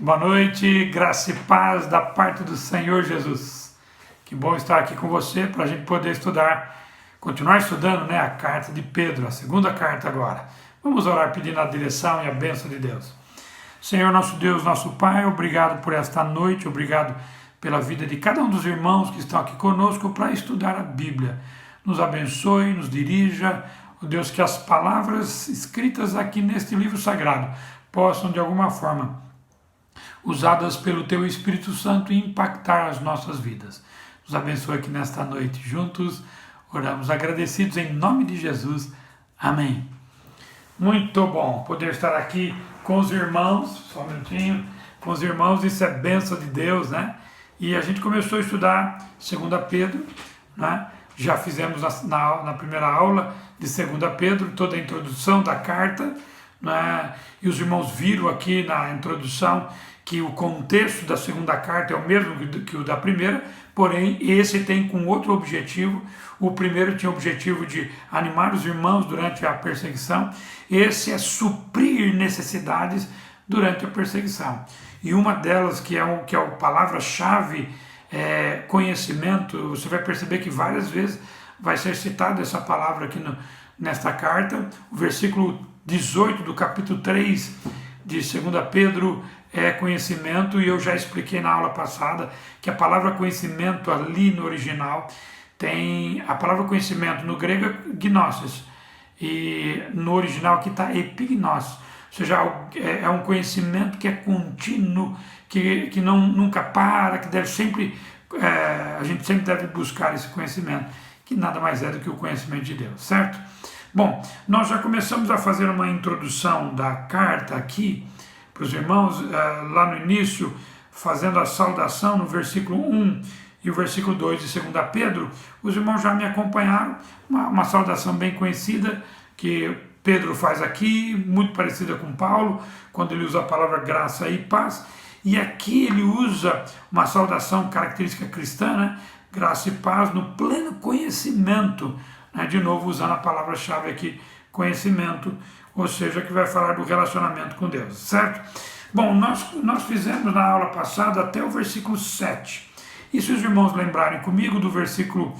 Boa noite, graça e paz da parte do Senhor Jesus. Que bom estar aqui com você para a gente poder continuar estudando, né, a carta de Pedro, a segunda carta agora. Vamos orar pedindo a direção e a bênção de Deus. Senhor, nosso Deus, nosso Pai, obrigado por esta noite, obrigado pela vida de cada um dos irmãos que estão aqui conosco para estudar a Bíblia. Nos abençoe, nos dirija, ó Deus, que as palavras escritas aqui neste livro sagrado possam de alguma forma usadas pelo Teu Espírito Santo e impactar as nossas vidas. Nos abençoe aqui nesta noite. Juntos oramos agradecidos em nome de Jesus. Amém. Muito bom poder estar aqui com os irmãos, só um minutinho, com os irmãos, isso é bênção de Deus, né? E a gente começou a estudar 2 Pedro, né? Já fizemos na primeira aula de 2 Pedro toda a introdução da carta, né? E os irmãos viram aqui na introdução que o contexto da segunda carta é o mesmo que o da primeira, porém esse tem com outro objetivo. O primeiro tinha o objetivo de animar os irmãos durante a perseguição, esse é suprir necessidades durante a perseguição. E uma delas, que é a palavra-chave, é conhecimento. Você vai perceber que várias vezes vai ser citada essa palavra aqui nesta carta. O versículo 18 do capítulo 3 de 2 Pedro é conhecimento, e eu já expliquei na aula passada que a palavra conhecimento ali no original tem a palavra conhecimento no grego é gnosis, e no original aqui está epignosis, ou seja, é um conhecimento que é contínuo, que nunca para, que deve sempre, a gente sempre deve buscar esse conhecimento, que nada mais é do que o conhecimento de Deus, certo? Bom, nós já começamos a fazer uma introdução da carta aqui para os irmãos, lá no início, fazendo a saudação no versículo 1 e o versículo 2 de 2 Pedro. Os irmãos já me acompanharam, uma saudação bem conhecida que Pedro faz aqui, muito parecida com Paulo, quando ele usa a palavra graça e paz. E aqui ele usa uma saudação característica cristã, né? Graça e paz no pleno conhecimento, né? De novo usando a palavra-chave aqui, conhecimento, ou seja, que vai falar do relacionamento com Deus, certo? Bom, nós fizemos na aula passada até o versículo 7. E se os irmãos lembrarem comigo do versículo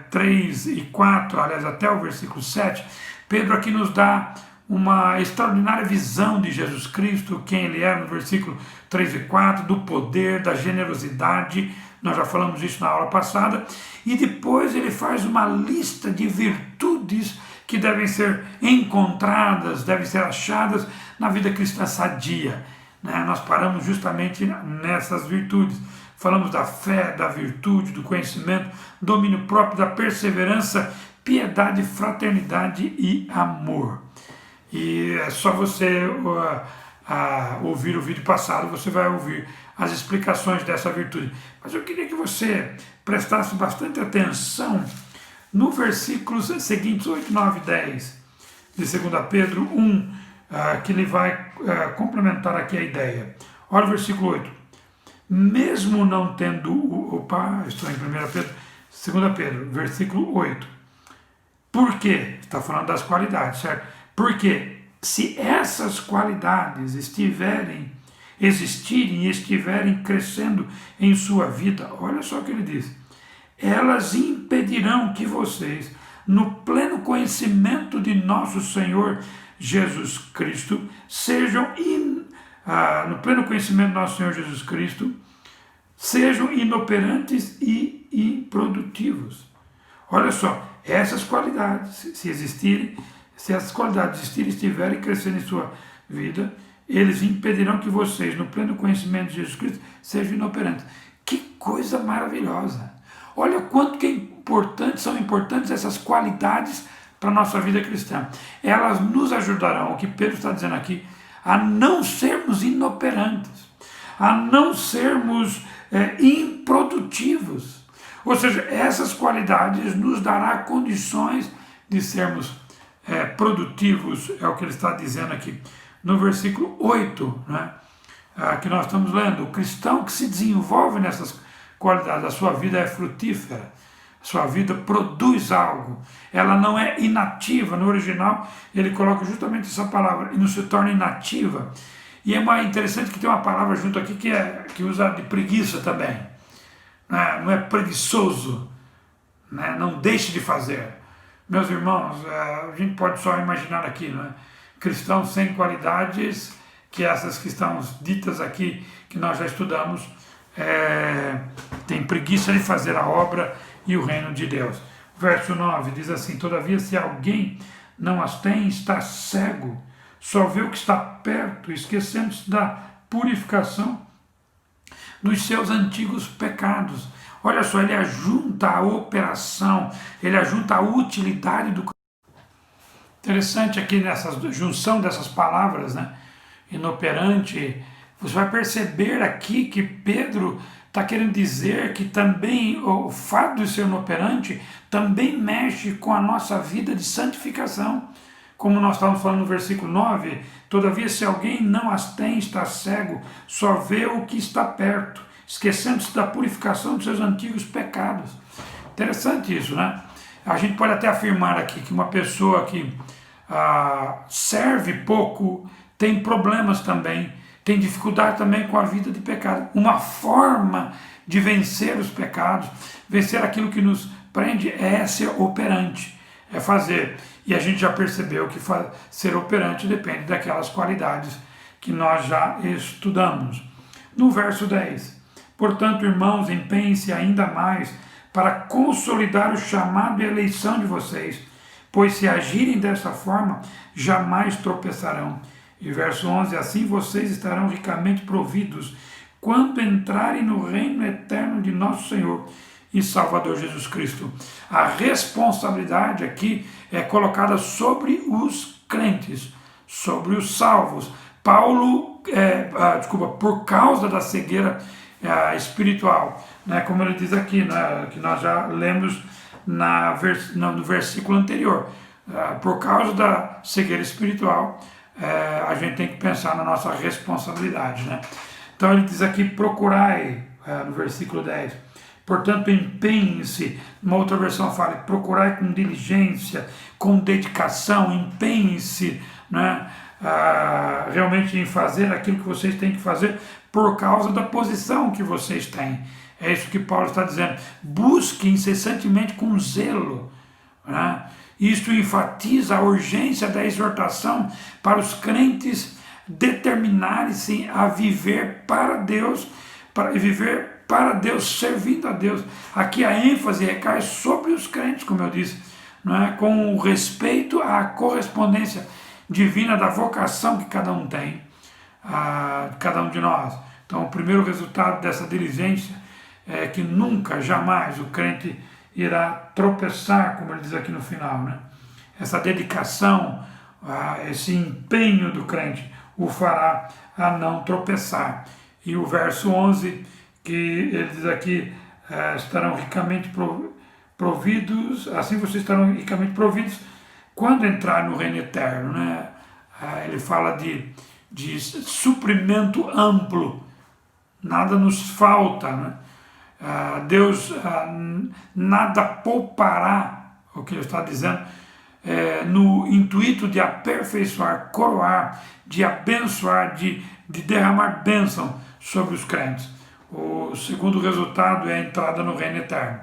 3 e 4, aliás, até o versículo 7, Pedro aqui nos dá uma extraordinária visão de Jesus Cristo, quem ele é no versículo 3 e 4, do poder, da generosidade. Nós já falamos isso na aula passada. E depois ele faz uma lista de virtudes que devem ser encontradas, devem ser achadas na vida cristã sadia, né? Nós paramos justamente nessas virtudes. Falamos da fé, da virtude, do conhecimento, domínio próprio, da perseverança, piedade, fraternidade e amor. E é só você ouvir o vídeo passado, você vai ouvir as explicações dessa virtude. Mas eu queria que você prestasse bastante atenção no versículos seguintes, 8, 9 e 10 de 2 Pedro 1, que ele vai complementar aqui a ideia. Olha o versículo 8. Mesmo não tendo... estou em 1 Pedro, 2 Pedro, versículo 8. Por quê? Está falando das qualidades, certo? Porque se essas qualidades existirem e estiverem crescendo em sua vida, olha só o que ele diz. Elas impedirão que vocês, no pleno conhecimento de nosso Senhor Jesus Cristo, sejam inoperantes e improdutivos. Olha só, essas qualidades, se as qualidades estiverem crescendo em sua vida, eles impedirão que vocês, no pleno conhecimento de Jesus Cristo, sejam inoperantes. Que coisa maravilhosa! Olha quanto que são importantes essas qualidades para a nossa vida cristã. Elas nos ajudarão, o que Pedro está dizendo aqui, a não sermos inoperantes, a não sermos improdutivos. Ou seja, essas qualidades nos dará condições de sermos produtivos, é o que ele está dizendo aqui no versículo 8, né? Que nós estamos lendo. O cristão que se desenvolve nessas qualidades, a sua vida é frutífera, a sua vida produz algo, ela não é inativa. No original ele coloca justamente essa palavra, e não se torna inativa. E é interessante que tem uma palavra junto aqui que usa de preguiça também. Não é preguiçoso, né? Não deixe de fazer. Meus irmãos, a gente pode só imaginar aqui, né? Cristãos sem qualidades, que essas que estão ditas aqui, que nós já estudamos, tem preguiça de fazer a obra e o reino de Deus. Verso 9 diz assim: todavia, se alguém não as tem, está cego, só vê o que está perto, esquecendo-se da purificação dos seus antigos pecados. Olha só, ele ajunta a operação, ele ajunta a utilidade do... Interessante aqui nessa junção dessas palavras, né? Inoperante, você vai perceber aqui que Pedro está querendo dizer que também o fato de ser inoperante também mexe com a nossa vida de santificação. Como nós estávamos falando no versículo 9, todavia se alguém não as tem, está cego, só vê o que está perto, esquecendo-se da purificação dos seus antigos pecados. Interessante isso, né? A gente pode até afirmar aqui que uma pessoa que serve pouco tem problemas também, tem dificuldade também com a vida de pecado. Uma forma de vencer os pecados, vencer aquilo que nos prende, é ser operante, é fazer. E a gente já percebeu que ser operante depende daquelas qualidades que nós já estudamos. No verso 10, portanto, irmãos, empenhem-se ainda mais para consolidar o chamado e a eleição de vocês, pois se agirem dessa forma, jamais tropeçarão. E verso 11, assim vocês estarão ricamente providos quando entrarem no reino eterno de nosso Senhor e Salvador Jesus Cristo. A responsabilidade aqui é colocada sobre os crentes, sobre os salvos. Paulo, por causa da cegueira espiritual, né, como ele diz aqui, né, que nós já lemos no versículo anterior, por causa da cegueira espiritual, a gente tem que pensar na nossa responsabilidade, né? Então ele diz aqui, procurai, no versículo 10, portanto empenhem-se, uma outra versão fala, procurai com diligência, com dedicação, empenhem-se, né? Realmente em fazer aquilo que vocês têm que fazer por causa da posição que vocês têm. É isso que Paulo está dizendo, busque incessantemente com zelo, né? Isto enfatiza a urgência da exortação para os crentes determinarem-se a viver para Deus, servindo a Deus. Aqui a ênfase recai sobre os crentes, como eu disse, não é? Com respeito à correspondência divina da vocação que cada um tem, cada um de nós. Então, o primeiro resultado dessa diligência é que nunca, jamais o crente irá tropeçar, como ele diz aqui no final, né? Essa dedicação, esse empenho do crente o fará a não tropeçar. E o verso 11, que ele diz aqui, estarão ricamente providos, assim vocês estarão ricamente providos quando entrar no reino eterno, né? Ele fala de suprimento amplo, nada nos falta, né? Deus nada poupará, o que ele está dizendo, no intuito de aperfeiçoar, coroar, de abençoar, de derramar bênção sobre os crentes. O segundo resultado é a entrada no reino eterno.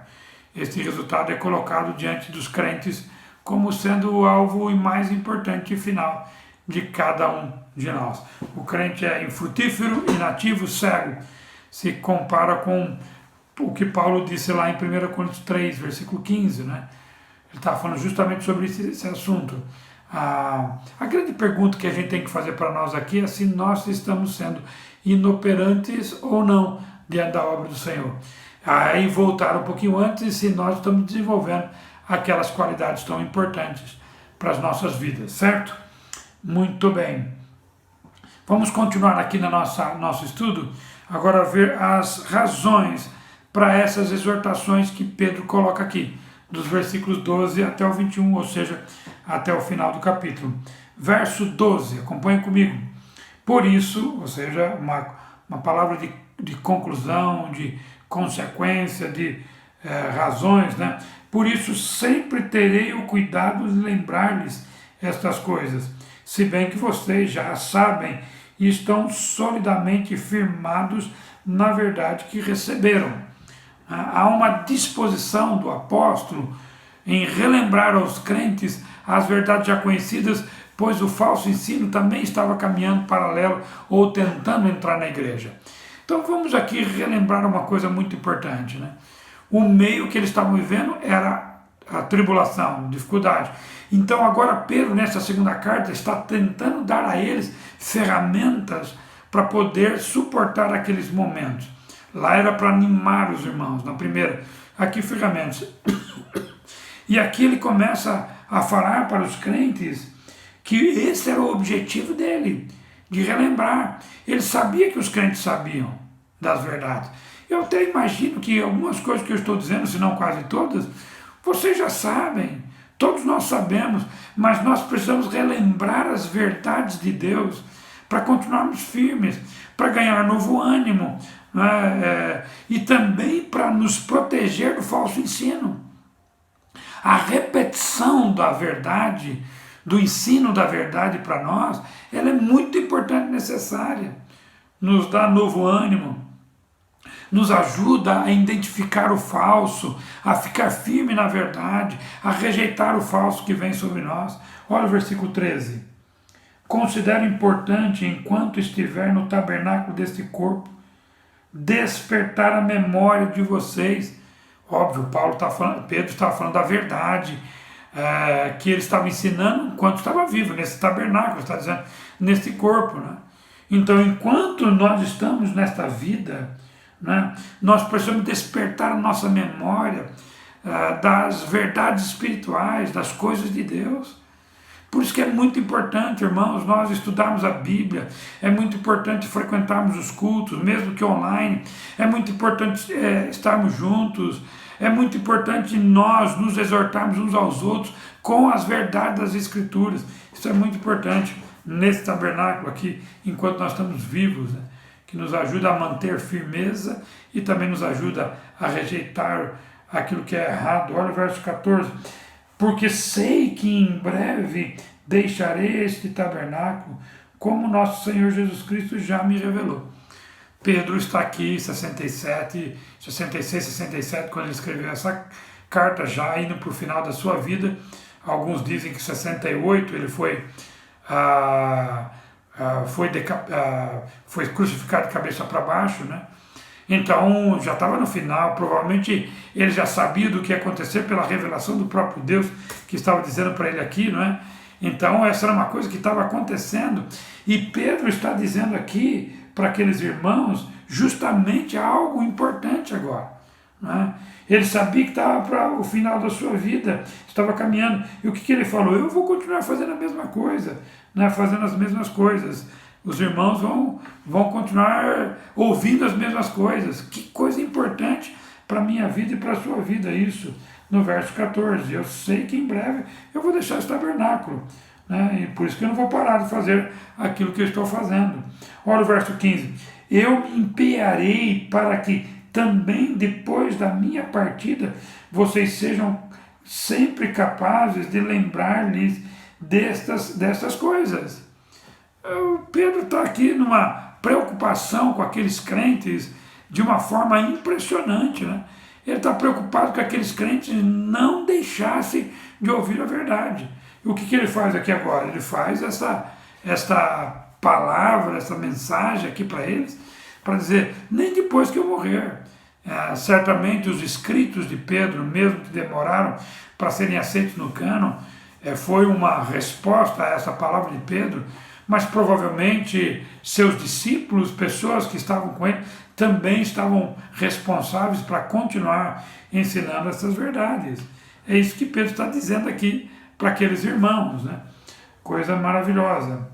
Este resultado é colocado diante dos crentes como sendo o alvo mais importante e final de cada um de nós. O crente é infrutífero, inativo, cego, se compara com o que Paulo disse lá em 1 Coríntios 3, versículo 15, né? Ele está falando justamente sobre esse assunto. A grande pergunta que a gente tem que fazer para nós aqui é se nós estamos sendo inoperantes ou não diante da obra do Senhor. Aí voltar um pouquinho antes, se nós estamos desenvolvendo aquelas qualidades tão importantes para as nossas vidas, certo? Muito bem. Vamos continuar aqui no nosso estudo, agora ver as razões para essas exortações que Pedro coloca aqui, dos versículos 12 até o 21, ou seja, até o final do capítulo. Verso 12, acompanhe comigo. Por isso, ou seja, uma palavra de conclusão, de consequência, de razões, né? Por isso sempre terei o cuidado de lembrar-lhes estas coisas, se bem que vocês já sabem e estão solidamente firmados na verdade que receberam. Há uma disposição do apóstolo em relembrar aos crentes as verdades já conhecidas, pois o falso ensino também estava caminhando paralelo ou tentando entrar na igreja. Então vamos aqui relembrar uma coisa muito importante, né? O meio que eles estavam vivendo era a tribulação, dificuldade. Então agora Pedro, nessa segunda carta, está tentando dar a eles ferramentas para poder suportar aqueles momentos. Lá era para animar os irmãos, na primeira, aqui ferramentas. E aqui ele começa a falar para os crentes que esse era o objetivo dele, de relembrar. Ele sabia que os crentes sabiam das verdades. Eu até imagino que algumas coisas que eu estou dizendo, se não quase todas, vocês já sabem, todos nós sabemos, mas nós precisamos relembrar as verdades de Deus para continuarmos firmes, para ganhar novo ânimo, né? E também para nos proteger do falso ensino. A repetição da verdade, do ensino da verdade para nós, ela é muito importante e necessária. Nos dá novo ânimo, nos ajuda a identificar o falso, a ficar firme na verdade, a rejeitar o falso que vem sobre nós. Olha o versículo 13. Considero importante, enquanto estiver no tabernáculo deste corpo, despertar a memória de vocês. Óbvio, Pedro estava falando da verdade, que ele estava ensinando enquanto estava vivo, nesse tabernáculo, está dizendo, nesse corpo, né? Então, enquanto nós estamos nesta vida, né, nós precisamos despertar a nossa memória das verdades espirituais, das coisas de Deus. Por isso que é muito importante, irmãos, nós estudarmos a Bíblia, é muito importante frequentarmos os cultos, mesmo que online, é muito importante estarmos juntos, é muito importante nós nos exortarmos uns aos outros com as verdades das Escrituras. Isso é muito importante nesse tabernáculo aqui, enquanto nós estamos vivos, né? Que nos ajuda a manter firmeza e também nos ajuda a rejeitar aquilo que é errado. Olha o verso 14. Porque sei que em breve deixarei este tabernáculo, como nosso Senhor Jesus Cristo já me revelou. Pedro está aqui, 66, 67, quando ele escreveu essa carta, já indo para o final da sua vida. Alguns dizem que 68 ele foi crucificado de cabeça para baixo, né? Então já estava no final, provavelmente ele já sabia do que ia acontecer pela revelação do próprio Deus que estava dizendo para ele aqui, não é? Então essa era uma coisa que estava acontecendo e Pedro está dizendo aqui para aqueles irmãos justamente algo importante agora, não é? Ele sabia que estava para o final da sua vida, estava caminhando, e o que ele falou? Eu vou continuar fazendo a mesma coisa, né? Fazendo as mesmas coisas. Os irmãos vão continuar ouvindo as mesmas coisas. Que coisa importante para a minha vida e para a sua vida isso. No verso 14, eu sei que em breve eu vou deixar esse tabernáculo, né? E por isso que eu não vou parar de fazer aquilo que eu estou fazendo. Olha o verso 15. Eu me empenharei para que também depois da minha partida vocês sejam sempre capazes de lembrar-lhes destas coisas. Pedro está aqui numa preocupação com aqueles crentes de uma forma impressionante, né? Ele está preocupado que aqueles crentes não deixassem de ouvir a verdade. E o que ele faz aqui agora? Ele faz esta palavra, essa mensagem aqui para eles, para dizer, nem depois que eu morrer. Certamente os escritos de Pedro, mesmo que demoraram para serem aceitos no cânon, foi uma resposta a essa palavra de Pedro, mas provavelmente seus discípulos, pessoas que estavam com ele, também estavam responsáveis para continuar ensinando essas verdades. É isso que Pedro está dizendo aqui para aqueles irmãos, né? Coisa maravilhosa.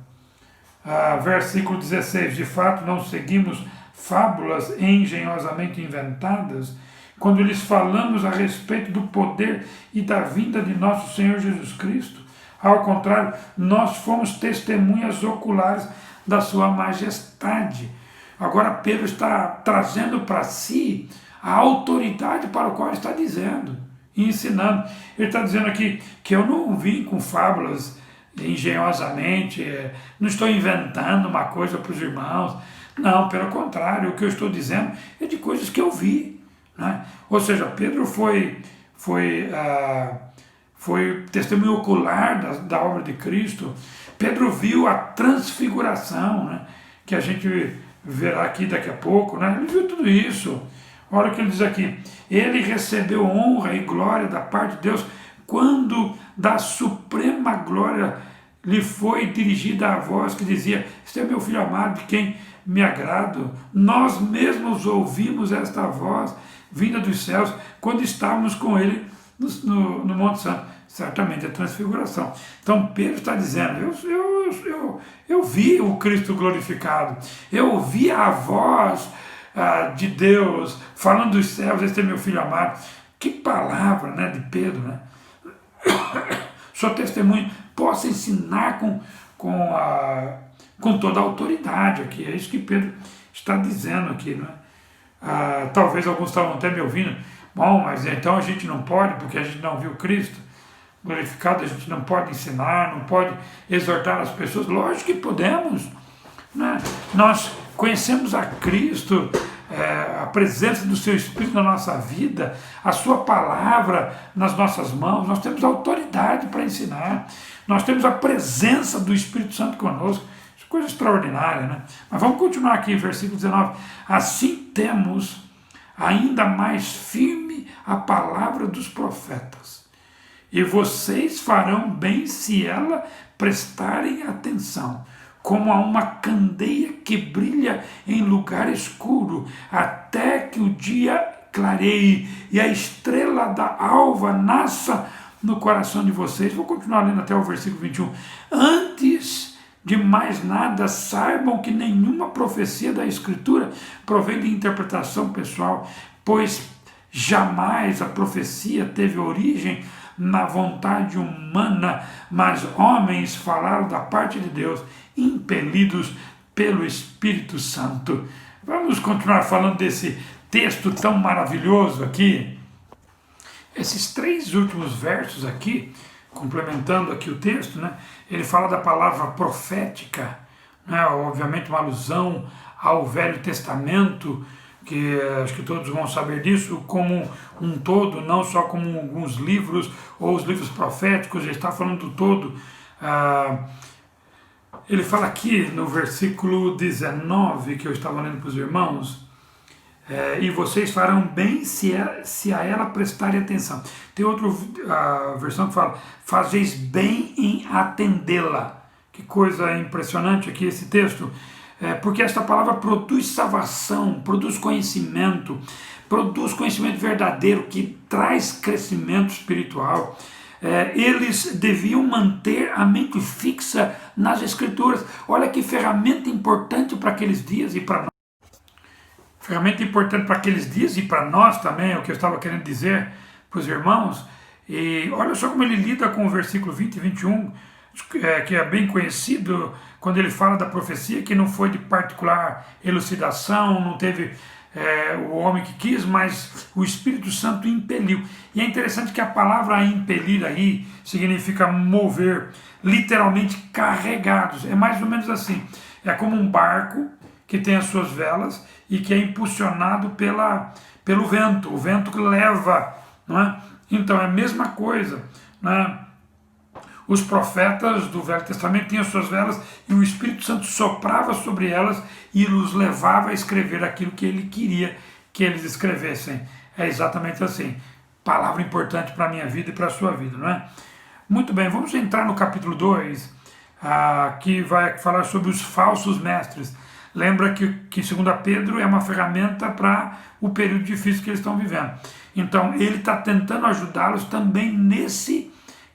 Versículo 16, de fato não seguimos fábulas engenhosamente inventadas, quando lhes falamos a respeito do poder e da vinda de nosso Senhor Jesus Cristo. Ao contrário, nós fomos testemunhas oculares da sua majestade. Agora Pedro está trazendo para si a autoridade para o qual ele está dizendo e ensinando. Ele está dizendo aqui que eu não vim com fábulas engenhosamente, não estou inventando uma coisa para os irmãos. Não, pelo contrário, o que eu estou dizendo é de coisas que eu vi. Né? Ou seja, Pedro foi testemunho ocular da obra de Cristo. Pedro viu a transfiguração, né? Que a gente verá aqui daqui a pouco. Né? Ele viu tudo isso. Olha o que ele diz aqui. Ele recebeu honra e glória da parte de Deus quando da suprema glória lhe foi dirigida a voz que dizia: este é meu filho amado, de quem me agrado. Nós mesmos ouvimos esta voz vinda dos céus quando estávamos com ele no Monte Santo. Certamente a transfiguração. Então Pedro está dizendo: eu vi o Cristo glorificado, eu ouvi a voz de Deus falando dos céus, este é meu filho amado. Que palavra, né, de Pedro, né? Sou testemunho, posso ensinar com toda a autoridade aqui. É isso que Pedro está dizendo aqui, né? Talvez alguns estavam até me ouvindo. Bom, mas então a gente não pode, porque a gente não viu Cristo glorificado, a gente não pode ensinar, não pode exortar as pessoas. Lógico que podemos, né? Nós conhecemos a Cristo, a presença do seu Espírito na nossa vida, a sua palavra nas nossas mãos, nós temos autoridade para ensinar, nós temos a presença do Espírito Santo conosco. Isso é coisa extraordinária, né? Mas vamos continuar aqui, versículo 19. Assim temos ainda mais firme a palavra dos profetas, e vocês farão bem se ela prestarem atenção, como a uma candeia que brilha em lugar escuro, até que o dia clareie e a estrela da alva nasça no coração de vocês. Vou continuar lendo até o versículo 21. Antes de mais nada, saibam que nenhuma profecia da Escritura provém de interpretação pessoal, pois jamais a profecia teve origem na vontade humana, mas homens falaram da parte de Deus, impelidos pelo Espírito Santo. Vamos continuar falando desse texto tão maravilhoso aqui. Esses 3 últimos versos aqui, complementando aqui o texto, né, ele fala da palavra profética, né, obviamente uma alusão ao Velho Testamento, que acho que todos vão saber disso, como um todo, não só como alguns livros, ou os livros proféticos, ele está falando do todo. Ele fala aqui no versículo 19, que eu estava lendo para os irmãos, e vocês farão bem se a ela prestarem atenção. Tem outra versão que fala: fazeis bem em atendê-la. Que coisa impressionante aqui esse texto. Porque esta palavra produz salvação, produz conhecimento verdadeiro, que traz crescimento espiritual. Eles deviam manter a mente fixa nas Escrituras. Olha que ferramenta importante para aqueles dias e para nós. Ferramenta importante para aqueles dias e para nós também, é o que eu estava querendo dizer para os irmãos. E olha só como ele lida com o versículo 20 e 21, que é bem conhecido, quando ele fala da profecia, que não foi de particular elucidação, não teve o homem que quis, mas o Espírito Santo impeliu. E é interessante que a palavra impelir aí significa mover, literalmente carregados. É mais ou menos assim, é como um barco que tem as suas velas e que é impulsionado pelo vento, o vento que leva, não é? Então é a mesma coisa, né? Os profetas do Velho Testamento tinham suas velas e o Espírito Santo soprava sobre elas e os levava a escrever aquilo que ele queria que eles escrevessem. É exatamente assim. Palavra importante para a minha vida e para a sua vida, não é? Muito bem, vamos entrar no capítulo 2, que vai falar sobre os falsos mestres. Lembra que segundo Pedro, é uma ferramenta para o período difícil que eles estão vivendo. Então, ele está tentando ajudá-los também nesse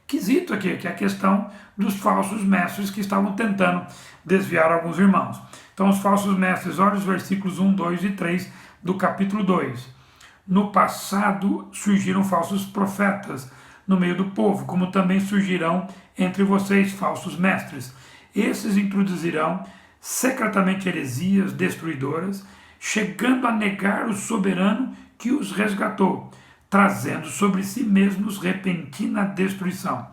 quesito aqui, que é a questão dos falsos mestres que estavam tentando desviar alguns irmãos. Então, os falsos mestres, olha os versículos 1, 2 e 3 do capítulo 2. No passado surgiram falsos profetas no meio do povo, como também surgirão entre vocês falsos mestres. Esses introduzirão secretamente heresias destruidoras, chegando a negar o soberano que os resgatou, trazendo sobre si mesmos repentina destruição.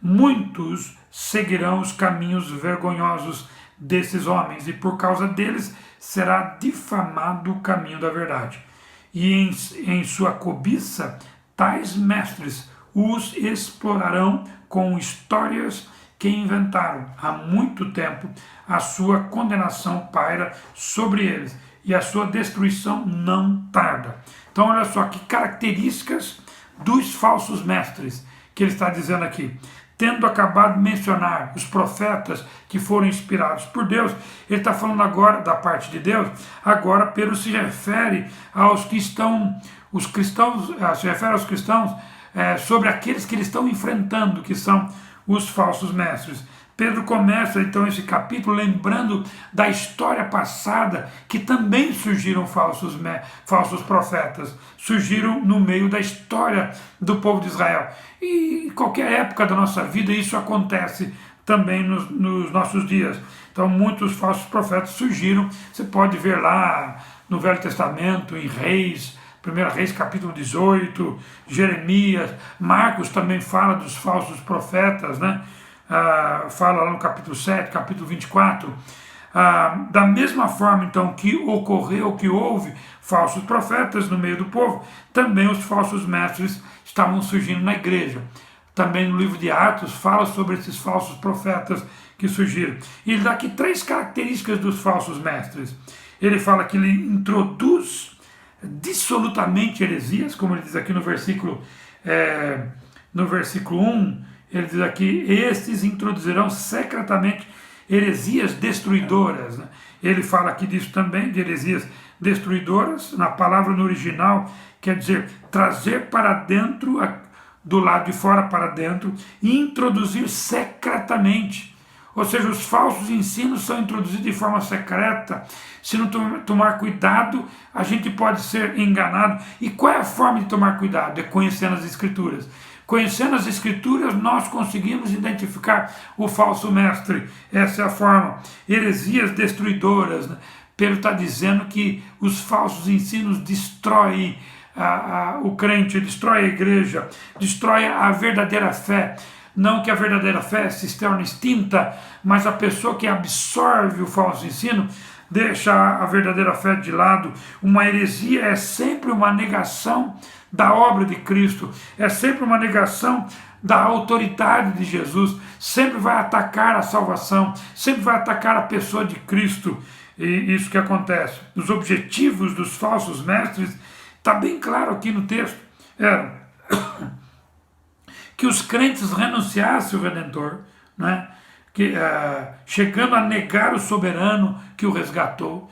muitos seguirão os caminhos vergonhosos desses homens, e por causa deles será difamado o caminho da verdade. E em sua cobiça, tais mestres os explorarão com histórias que inventaram há muito tempo. A sua condenação paira sobre eles e a sua destruição não tarda. Então olha só que características dos falsos mestres que ele está dizendo aqui. Tendo acabado de mencionar os profetas que foram inspirados por Deus, ele está falando agora da parte de Deus. Agora Pedro se refere aos que estão, os cristãos, se refere aos cristãos sobre aqueles que eles estão enfrentando, que são os falsos mestres. Pedro começa então esse capítulo lembrando da história passada, que também surgiram falsos profetas, surgiram no meio da história do povo de Israel. E em qualquer época da nossa vida isso acontece também nos nossos dias. Então muitos falsos profetas surgiram, você pode ver lá no Velho Testamento, em Reis, 1 Reis capítulo 18, Jeremias, Marcos também fala dos falsos profetas, né? Fala lá no capítulo 7, capítulo 24, da mesma forma então que ocorreu, que houve falsos profetas no meio do povo, também os falsos mestres estavam surgindo na igreja. Também no livro de Atos fala sobre esses falsos profetas que surgiram. E ele dá aqui 3 características dos falsos mestres. Ele fala que ele introduz dissolutamente heresias, como ele diz aqui no versículo 1, ele diz aqui, estes introduzirão secretamente heresias destruidoras. Ele fala aqui disso também, de heresias destruidoras. Na palavra no original, quer dizer, trazer para dentro, do lado de fora para dentro, e introduzir secretamente. Ou seja, os falsos ensinos são introduzidos de forma secreta. Se não tomar cuidado, a gente pode ser enganado. E qual é a forma de tomar cuidado? É conhecendo as Escrituras. Conhecendo as Escrituras, nós conseguimos identificar o falso mestre. Essa é a forma. Heresias destruidoras. Pedro está dizendo que os falsos ensinos destroem o crente, destrói a igreja, destrói a verdadeira fé. Não que a verdadeira fé se torne extinta, mas a pessoa que absorve o falso ensino deixa a verdadeira fé de lado. Uma heresia é sempre uma negação da obra de Cristo, é sempre uma negação da autoridade de Jesus, sempre vai atacar a salvação, sempre vai atacar a pessoa de Cristo. E isso que acontece. Os objetivos dos falsos mestres, está bem claro aqui no texto, eram que os crentes renunciassem o Redentor, né? Chegando a negar o soberano que o resgatou.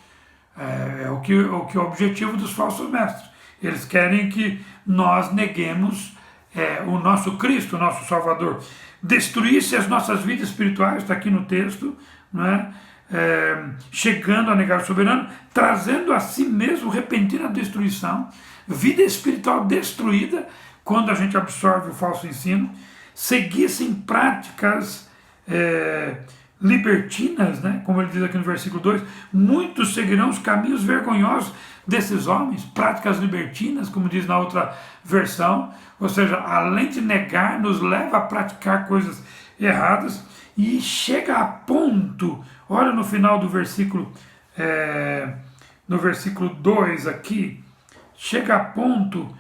É o que é o objetivo dos falsos mestres. Eles querem que nós neguemos o nosso Cristo, o nosso Salvador. Destruísse as nossas vidas espirituais, está aqui no texto, né? Chegando a negar o soberano, trazendo a si mesmo repentina destruição, vida espiritual destruída, quando a gente absorve o falso ensino, seguissem práticas libertinas, né? Como ele diz aqui no versículo 2, muitos seguirão os caminhos vergonhosos desses homens, práticas libertinas, como diz na outra versão, ou seja, além de negar, nos leva a praticar coisas erradas, e chega a ponto, olha no final do versículo, no versículo 2 aqui, chega a ponto,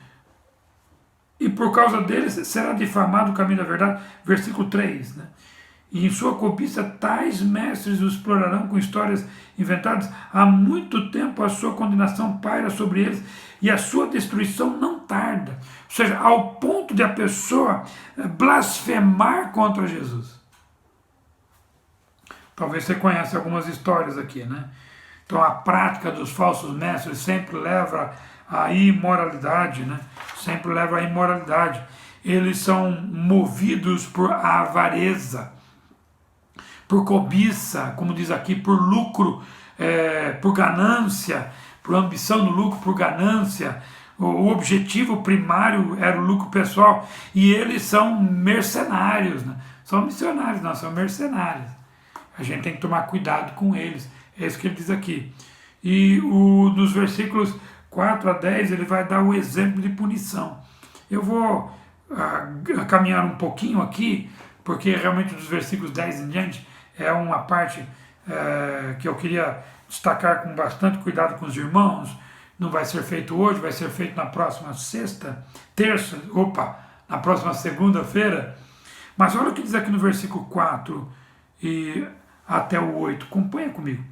e por causa deles será difamado o caminho da verdade, versículo 3, né? E em sua cobiça tais mestres o explorarão com histórias inventadas. Há muito tempo a sua condenação paira sobre eles e a sua destruição não tarda. Ou seja, ao ponto de a pessoa blasfemar contra Jesus. Talvez você conheça algumas histórias aqui, né? Então a prática dos falsos mestres sempre leva à imoralidade, né? Sempre leva à imoralidade. Eles são movidos por avareza, por cobiça, como diz aqui, por lucro, por ganância, por ambição no lucro, por ganância. O objetivo primário era o lucro pessoal, e eles são mercenários, né? São missionários, não, são mercenários. A gente tem que tomar cuidado com eles, é isso que ele diz aqui. E nos versículos 4 a 10 ele vai dar o exemplo de punição. Eu vou caminhar um pouquinho aqui porque realmente dos versículos 10 em diante é uma parte que eu queria destacar com bastante cuidado com os irmãos. Não vai ser feito hoje, vai ser feito na próxima na próxima segunda-feira. Mas olha o que diz aqui no versículo 4 e até o 8, acompanha comigo.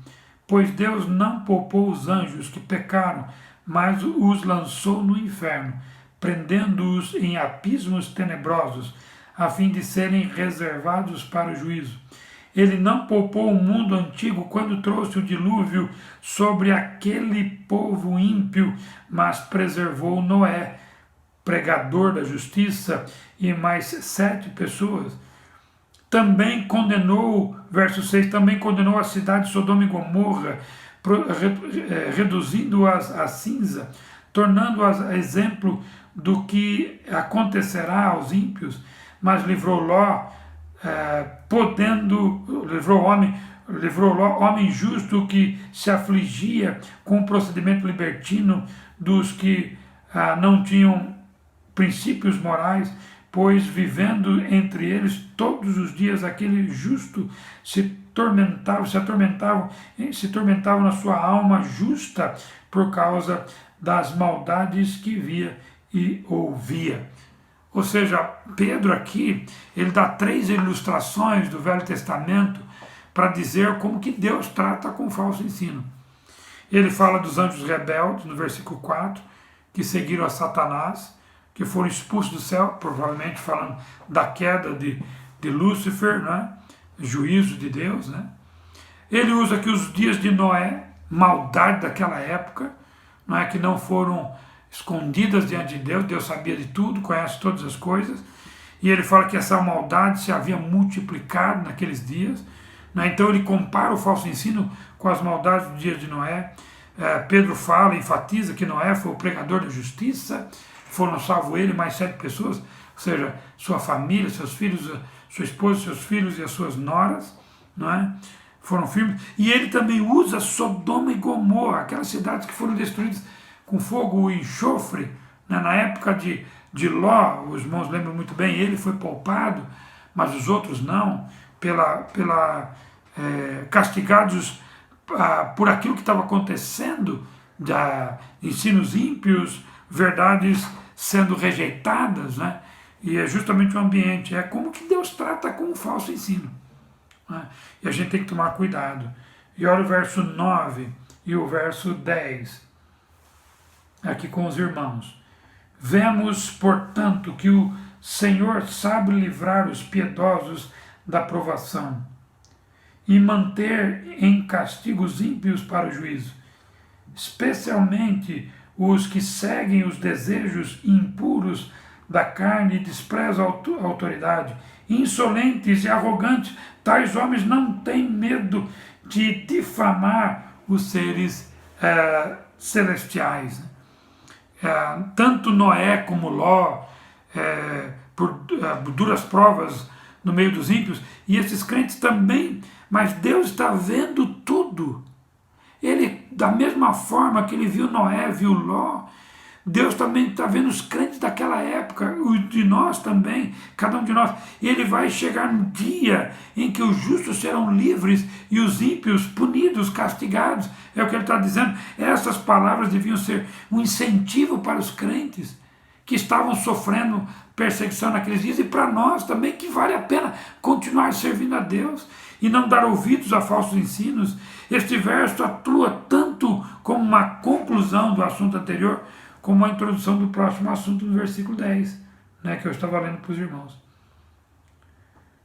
Pois Deus não poupou os anjos que pecaram, mas os lançou no inferno, prendendo-os em abismos tenebrosos, a fim de serem reservados para o juízo. Ele não poupou o mundo antigo quando trouxe o dilúvio sobre aquele povo ímpio, mas preservou Noé, pregador da justiça, e mais 7 pessoas. Também condenou, verso 6, também condenou a cidade de Sodoma e Gomorra, reduzindo-as a cinza, tornando-as a exemplo do que acontecerá aos ímpios, mas livrou Ló, livrou Ló, homem justo que se afligia com o procedimento libertino dos que não tinham princípios morais, pois vivendo entre eles todos os dias aquele justo se atormentava na sua alma justa por causa das maldades que via e ouvia. Ou seja, Pedro aqui, ele dá 3 ilustrações do Velho Testamento para dizer como que Deus trata com o falso ensino. Ele fala dos anjos rebeldes, no versículo 4, que seguiram a Satanás, que foram expulsos do céu, provavelmente falando da queda de Lúcifer, né? Juízo de Deus. Né? Ele usa aqui os dias de Noé, maldade daquela época, não é, que não foram escondidas diante de Deus. Deus sabia de tudo, conhece todas as coisas, e ele fala que essa maldade se havia multiplicado naqueles dias. Né? Então ele compara o falso ensino com as maldades do dia de Noé. Pedro fala, enfatiza que Noé foi o pregador da justiça, foram salvo ele mais 7 pessoas, ou seja, sua família, seus filhos, sua esposa, seus filhos e as suas noras, não é? Foram firmes. E ele também usa Sodoma e Gomorra, aquelas cidades que foram destruídas com fogo e enxofre, né? Na época de Ló, os irmãos lembram muito bem, ele foi poupado, mas os outros não, castigados por aquilo que estava acontecendo, ensinos ímpios, verdades sendo rejeitadas, né? E é justamente o ambiente, é como que Deus trata com o falso ensino. Né? E a gente tem que tomar cuidado. E olha o verso 9 e o verso 10, aqui com os irmãos. Vemos, portanto, que o Senhor sabe livrar os piedosos da provação e manter em castigo os ímpios para o juízo, especialmente os que seguem os desejos impuros da carne e desprezam a autoridade, insolentes e arrogantes. Tais homens não têm medo de difamar os seres celestiais. Tanto Noé como Ló, por duras provas no meio dos ímpios, e esses crentes também, mas Deus está vendo tudo. Ele, da mesma forma que ele viu Noé, viu Ló, Deus também está vendo os crentes daquela época, os de nós também, cada um de nós. E ele vai chegar no dia em que os justos serão livres e os ímpios punidos, castigados. É o que ele está dizendo. Essas palavras deviam ser um incentivo para os crentes que estavam sofrendo perseguição naqueles dias, e para nós também, que vale a pena continuar servindo a Deus e não dar ouvidos a falsos ensinos. Este verso atua tanto como uma conclusão do assunto anterior, como a introdução do próximo assunto no versículo 10, né, que eu estava lendo para os irmãos.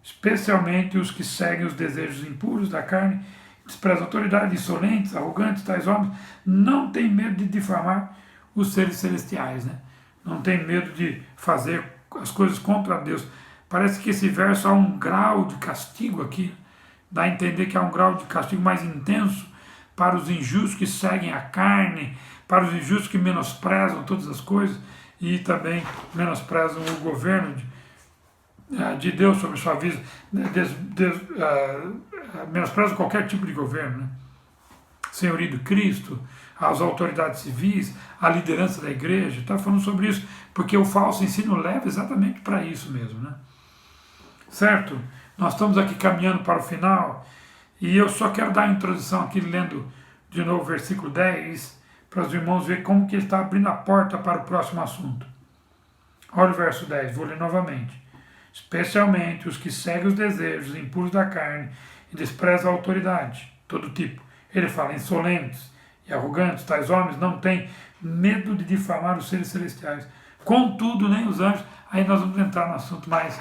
Especialmente os que seguem os desejos impuros da carne, desprezam a autoridade, insolentes, arrogantes, tais homens, não têm medo de difamar os seres celestiais, né? Não tem medo de fazer as coisas contra Deus. Parece que esse verso há um grau de castigo aqui, dá a entender que há um grau de castigo mais intenso para os injustos que seguem a carne, para os injustos que menosprezam todas as coisas e também menosprezam o governo de Deus sobre sua vida, menosprezam qualquer tipo de governo, né? Senhoria de Cristo, as autoridades civis, a liderança da igreja, está falando sobre isso, porque o falso ensino leva exatamente para isso mesmo, né? certo? Nós estamos aqui caminhando para o final e eu só quero dar a introdução aqui, lendo de novo o versículo 10, para os irmãos verem como que ele está abrindo a porta para o próximo assunto. Olha o verso 10, vou ler novamente. Especialmente os que seguem os desejos impuros da carne e desprezam a autoridade, todo tipo. Ele fala, insolentes e arrogantes, tais homens não têm medo de difamar os seres celestiais. Contudo, nem os anjos. Aí nós vamos entrar no assunto mais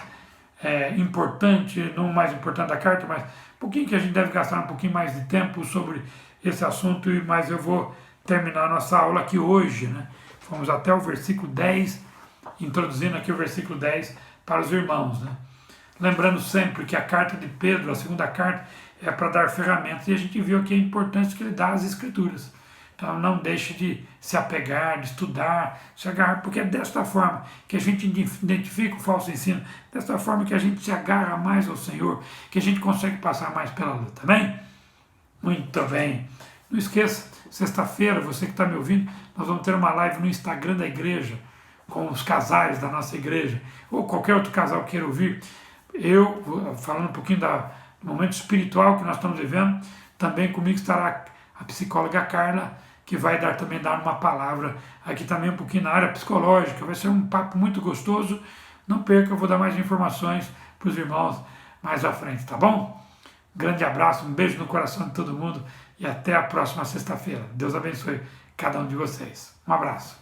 importante, não o mais importante da carta, mas um pouquinho que a gente deve gastar um pouquinho mais de tempo sobre esse assunto, mas eu vou terminar a nossa aula aqui hoje, né? Fomos até o versículo 10, introduzindo aqui o versículo 10 para os irmãos, né? Lembrando sempre que a carta de Pedro, a segunda carta, é para dar ferramentas, e a gente viu aqui a importância que ele dá às Escrituras. Então não deixe de se apegar, de estudar, se agarrar, porque é desta forma que a gente identifica o falso ensino, desta forma que a gente se agarra mais ao Senhor, que a gente consegue passar mais pela luta, tá bem? Muito bem. Não esqueça, sexta-feira, você que está me ouvindo, nós vamos ter uma live no Instagram da igreja, com os casais da nossa igreja, ou qualquer outro casal queira ouvir. Eu, falando um pouquinho do momento espiritual que nós estamos vivendo, também comigo estará a psicóloga Carla, que vai também dar uma palavra aqui também um pouquinho na área psicológica. Vai ser um papo muito gostoso. Não perca, eu vou dar mais informações para os irmãos mais à frente, tá bom? Grande abraço, um beijo no coração de todo mundo e até a próxima sexta-feira. Deus abençoe cada um de vocês. Um abraço.